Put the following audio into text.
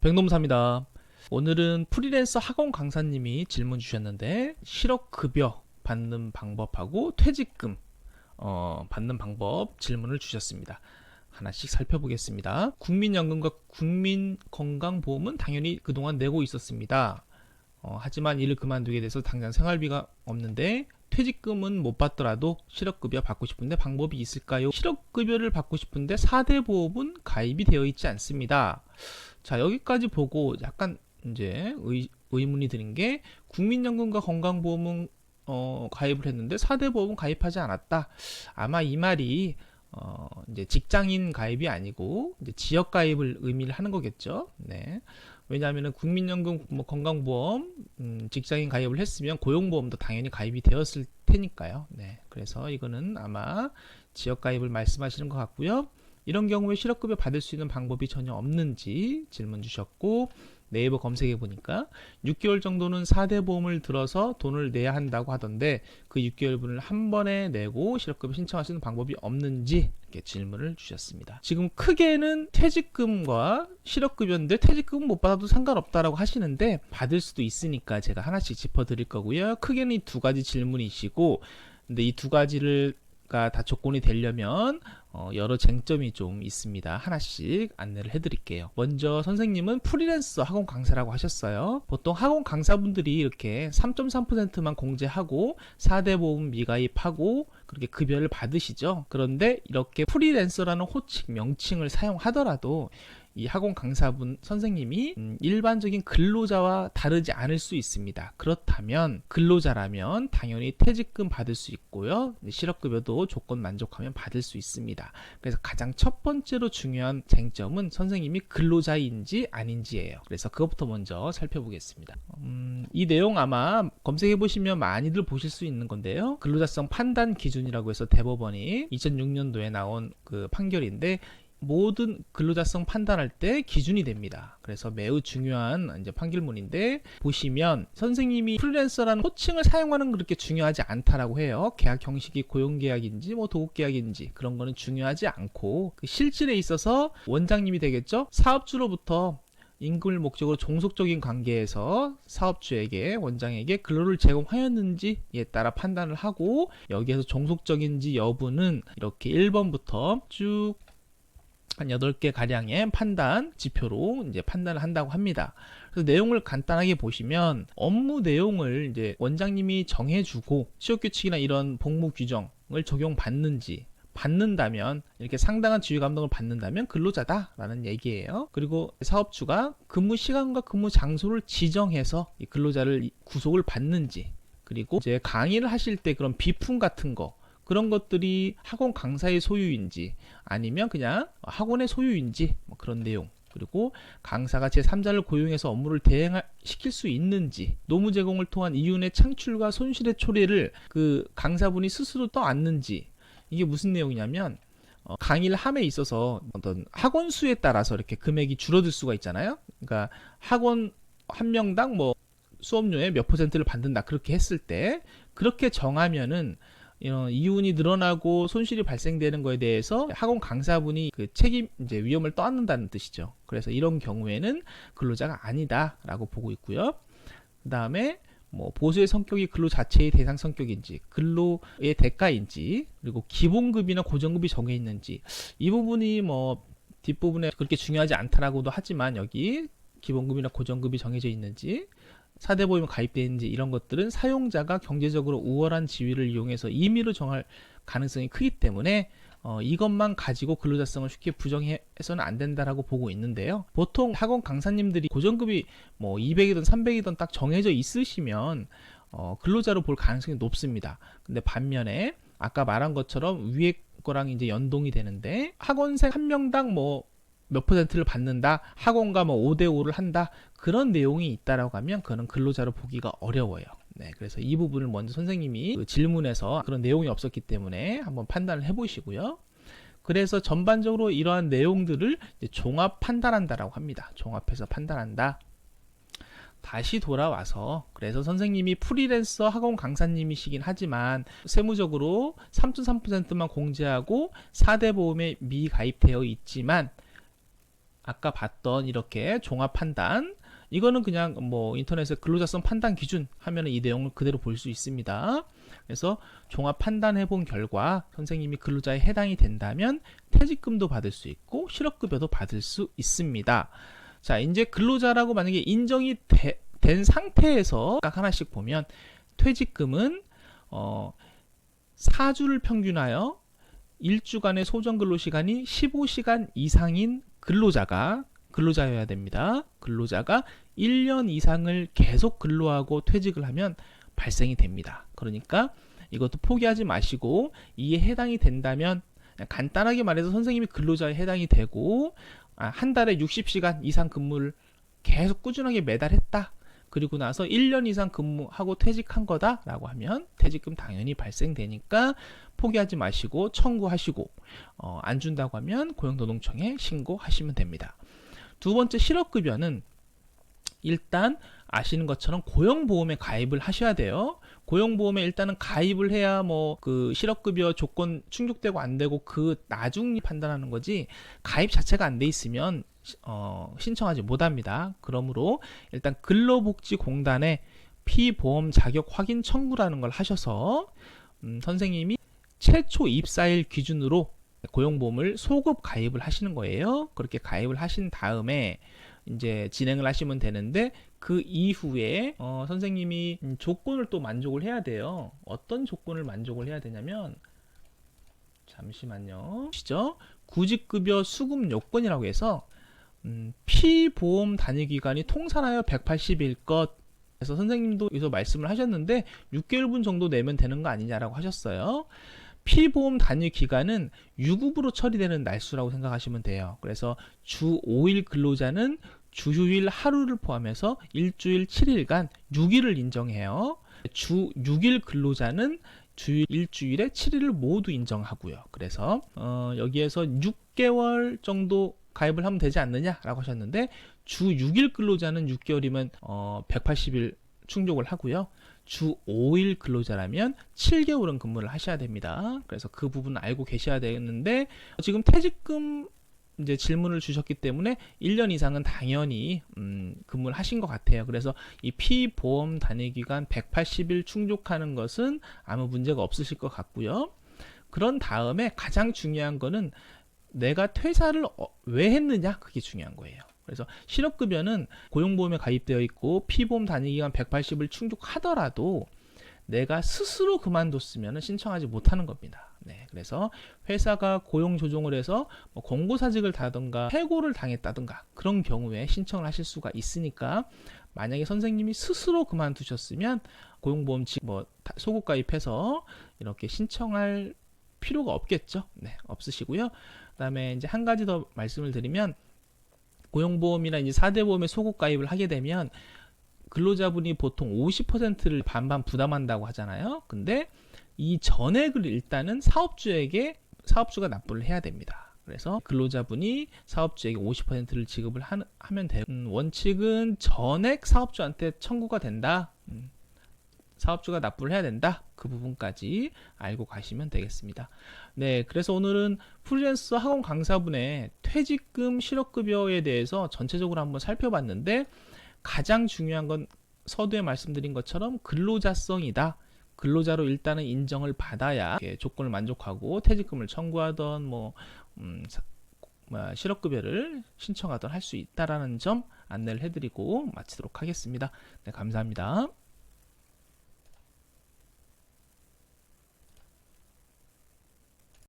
백놈사입니다. 오늘은 프리랜서 학원 강사님이 질문 주셨는데 실업급여 받는 방법하고 퇴직금 받는 방법 질문을 주셨습니다. 하나씩 살펴보겠습니다. 국민연금과 국민건강보험은 당연히 그동안 내고 있었습니다. 하지만 일을 그만두게 돼서 당장 생활비가 없는데 퇴직금은 못 받더라도 실업급여 받고 싶은데 방법이 있을까요? 실업급여를 받고 싶은데 4대 보험은 가입이 되어 있지 않습니다. 자, 여기까지 보고 약간 이제 의문이 드는 게 국민연금과 건강보험은 가입을 했는데 4대 보험은 가입하지 않았다. 아마 이 말이 이제 직장인 가입이 아니고 이제 지역 가입을 의미를 하는 거겠죠. 네. 왜냐하면 국민연금, 건강보험, 직장인 가입을 했으면 고용보험도 당연히 가입이 되었을 테니까요. 네. 그래서 이거는 아마 지역 가입을 말씀하시는 것 같고요. 이런 경우에 실업급여 받을 수 있는 방법이 전혀 없는지 질문 주셨고, 네이버 검색해 보니까 6개월 정도는 4대 보험을 들어서 돈을 내야 한다고 하던데 그 6개월분을 한 번에 내고 실업급여 신청할 수 있는 방법이 없는지 이렇게 질문을 주셨습니다. 지금 크게는 퇴직금과 실업급여인데 퇴직금은 못 받아도 상관없다라고 하시는데 받을 수도 있으니까 제가 하나씩 짚어드릴 거고요. 크게는 이 두 가지 질문이시고, 근데 이 두 가지를 다 조건이 되려면 여러 쟁점이 좀 있습니다. 하나씩 안내를 해드릴게요. 먼저 선생님은 프리랜서 학원 강사라고 하셨어요. 보통 학원 강사분들이 이렇게 3.3%만 공제하고 4대 보험 미가입하고 그렇게 급여를 받으시죠. 그런데 이렇게 프리랜서라는 호칭, 명칭을 사용하더라도 이 학원 강사분 선생님이 일반적인 근로자와 다르지 않을 수 있습니다. 그렇다면 근로자라면 당연히 퇴직금 받을 수 있고요. 실업급여도 조건 만족하면 받을 수 있습니다. 그래서 가장 첫 번째로 중요한 쟁점은 선생님이 근로자인지 아닌지예요. 그래서 그것부터 먼저 살펴보겠습니다. 이 내용 아마 검색해 보시면 많이들 보실 수 있는 건데요. 근로자성 판단 기준이라고 해서 대법원이 2006년도에 나온 그 판결인데 모든 근로자성 판단할 때 기준이 됩니다. 그래서 매우 중요한 이제 판결문인데 보시면 선생님이 프리랜서라는 호칭을 사용하는 그렇게 중요하지 않다라고 해요. 계약 형식이 고용계약인지 도급계약인지 그런 거는 중요하지 않고 그 실질에 있어서 원장님이 되겠죠. 사업주로부터 임금을 목적으로 종속적인 관계에서 사업주에게 원장에게 근로를 제공하였는지에 따라 판단을 하고 여기에서 종속적인지 여부는 이렇게 1번부터 쭉 한 8개 가량의 판단 지표로 이제 판단을 한다고 합니다. 그래서 내용을 간단하게 보시면 업무 내용을 이제 원장님이 정해주고 취업규칙이나 이런 복무 규정을 적용받는지 받는다면 이렇게 상당한 지휘 감독을 받는다면 근로자다라는 얘기예요. 그리고 사업주가 근무 시간과 근무 장소를 지정해서 이 근로자를 구속을 받는지, 그리고 이제 강의를 하실 때 그런 비품 같은 거 그런 것들이 학원 강사의 소유인지 아니면 그냥 학원의 소유인지 그런 내용, 그리고 강사가 제3자를 고용해서 업무를 대행시킬 수 있는지, 노무 제공을 통한 이윤의 창출과 손실의 초래를 그 강사분이 스스로 떠안는지. 이게 무슨 내용이냐면 강의를 함에 있어서 어떤 학원 수에 따라서 이렇게 금액이 줄어들 수가 있잖아요. 그러니까 학원 한 명당 수업료의 몇 %를 받는다 그렇게 했을 때 그렇게 정하면은 이윤이 늘어나고 손실이 발생되는 거에 대해서 학원 강사분이 그 책임 이제 위험을 떠안는다는 뜻이죠. 그래서 이런 경우에는 근로자가 아니다라고 보고 있고요. 그 다음에 보수의 성격이 근로 자체의 대상 성격인지, 근로의 대가인지, 그리고 기본급이나 고정급이 정해 있는지, 이 부분이 뒷부분에 그렇게 중요하지 않다라고도 하지만 여기 기본급이나 고정급이 정해져 있는지, 4대 보험이 가입되어 있는지 이런 것들은 사용자가 경제적으로 우월한 지위를 이용해서 임의로 정할 가능성이 크기 때문에 이것만 가지고 근로자성을 쉽게 부정해서는 안 된다라고 보고 있는데요. 보통 학원 강사님들이 고정급이 200이든 300이든 딱 정해져 있으시면 근로자로 볼 가능성이 높습니다. 근데 반면에 아까 말한 것처럼 위에 거랑 이제 연동이 되는데 학원생 한 명당 몇 %를 받는다, 학원과 5대5를 한다, 그런 내용이 있다라고 하면 그거는 근로자로 보기가 어려워요. 네, 그래서 이 부분을 먼저 선생님이 그 질문에서 그런 내용이 없었기 때문에 한번 판단을 해보시고요. 그래서 전반적으로 이러한 내용들을 이제 종합 판단한다라고 합니다. 종합해서 판단한다. 다시 돌아와서 그래서 선생님이 프리랜서 학원 강사님이시긴 하지만 세무적으로 3.3%만 공제하고 4대 보험에 미가입되어 있지만 아까 봤던 이렇게 종합 판단, 이거는 그냥 뭐 인터넷에 근로자성 판단 기준 하면 이 내용을 그대로 볼 수 있습니다. 그래서 종합 판단해 본 결과 선생님이 근로자에 해당이 된다면 퇴직금도 받을 수 있고 실업급여도 받을 수 있습니다. 자, 이제 근로자라고 만약에 인정이 된 상태에서 각 하나씩 보면 퇴직금은 4주를 평균하여 1주간의 소정 근로시간이 15시간 이상인 근로자여야 됩니다. 근로자가 1년 이상을 계속 근로하고 퇴직을 하면 발생이 됩니다. 그러니까 이것도 포기하지 마시고 이에 해당이 된다면 간단하게 말해서 선생님이 근로자에 해당이 되고 한 달에 60시간 이상 근무를 계속 꾸준하게 매달 했다. 그리고 나서 1년 이상 근무하고 퇴직한 거다라고 하면 퇴직금 당연히 발생되니까 포기하지 마시고 청구하시고 안 준다고 하면 고용노동청에 신고하시면 됩니다. 두 번째 실업급여는 일단 아시는 것처럼 고용보험에 가입을 하셔야 돼요. 고용보험에 일단은 가입을 해야 뭐 그 실업급여 조건 충족되고 안 되고 그 나중에 판단하는 거지 가입 자체가 안 돼 있으면 신청하지 못합니다. 그러므로 일단 근로복지공단에 피보험 자격 확인 청구라는 걸 하셔서 선생님이 최초 입사일 기준으로 고용보험을 소급 가입을 하시는 거예요. 그렇게 가입을 하신 다음에 이제 진행을 하시면 되는데 그 이후에 선생님이 조건을 또 만족을 해야 돼요. 어떤 조건을 만족을 해야 되냐면 잠시만요. 구직급여 수급 요건이라고 해서 피보험 단위기간이 통산하여 180일 것. 그래서 선생님도 여기서 말씀을 하셨는데 6개월분 정도 내면 되는 거 아니냐라고 하셨어요. 피보험 단위 기간은 유급으로 처리되는 날수라고 생각하시면 돼요. 그래서 주 5일 근로자는 주휴일 하루를 포함해서 일주일 7일간 6일을 인정해요. 주 6일 근로자는 주 일주일에 7일을 모두 인정하고요. 그래서 여기에서 6개월 정도 가입을 하면 되지 않느냐라고 하셨는데 주 6일 근로자는 6개월이면 180일 충족을 하고요. 주 5일 근로자라면 7개월은 근무를 하셔야 됩니다. 그래서 그 부분 알고 계셔야 되는데 지금 퇴직금 이제 질문을 주셨기 때문에 1년 이상은 당연히 근무를 하신 것 같아요. 그래서 이 피보험 단위기간 180일 충족하는 것은 아무 문제가 없으실 것 같고요. 그런 다음에 가장 중요한 거는 내가 퇴사를 왜 했느냐, 그게 중요한 거예요. 그래서 실업급여는 고용보험에 가입되어 있고 피보험 단위기간 180을 충족하더라도 내가 스스로 그만뒀으면 신청하지 못하는 겁니다. 네, 그래서 회사가 고용 조정을 해서 뭐 공고사직을 다든가 해고를 당했다든가 그런 경우에 신청을 하실 수가 있으니까 만약에 선생님이 스스로 그만두셨으면 고용보험 뭐 소급 가입해서 이렇게 신청할 필요가 없겠죠. 네, 없으시고요. 그다음에 이제 한 가지 더 말씀을 드리면 고용보험이나 이제 4대 보험에 소급 가입을 하게 되면 근로자분이 보통 50%를 반반 부담한다고 하잖아요. 근데 이 전액을 일단은 사업주가 납부를 해야 됩니다. 그래서 근로자분이 사업주에게 50%를 지급을 하면 돼요. 원칙은 전액 사업주한테 청구가 된다. 사업주가 납부를 해야 된다. 그 부분까지 알고 가시면 되겠습니다. 네, 그래서 오늘은 프리랜서 학원 강사분의 퇴직금 실업급여에 대해서 전체적으로 한번 살펴봤는데 가장 중요한 건 서두에 말씀드린 것처럼 근로자성이다. 근로자로 일단은 인정을 받아야 조건을 만족하고 퇴직금을 청구하던 실업급여를 신청하던 할 수 있다라는 점 안내를 해드리고 마치도록 하겠습니다. 네, 감사합니다.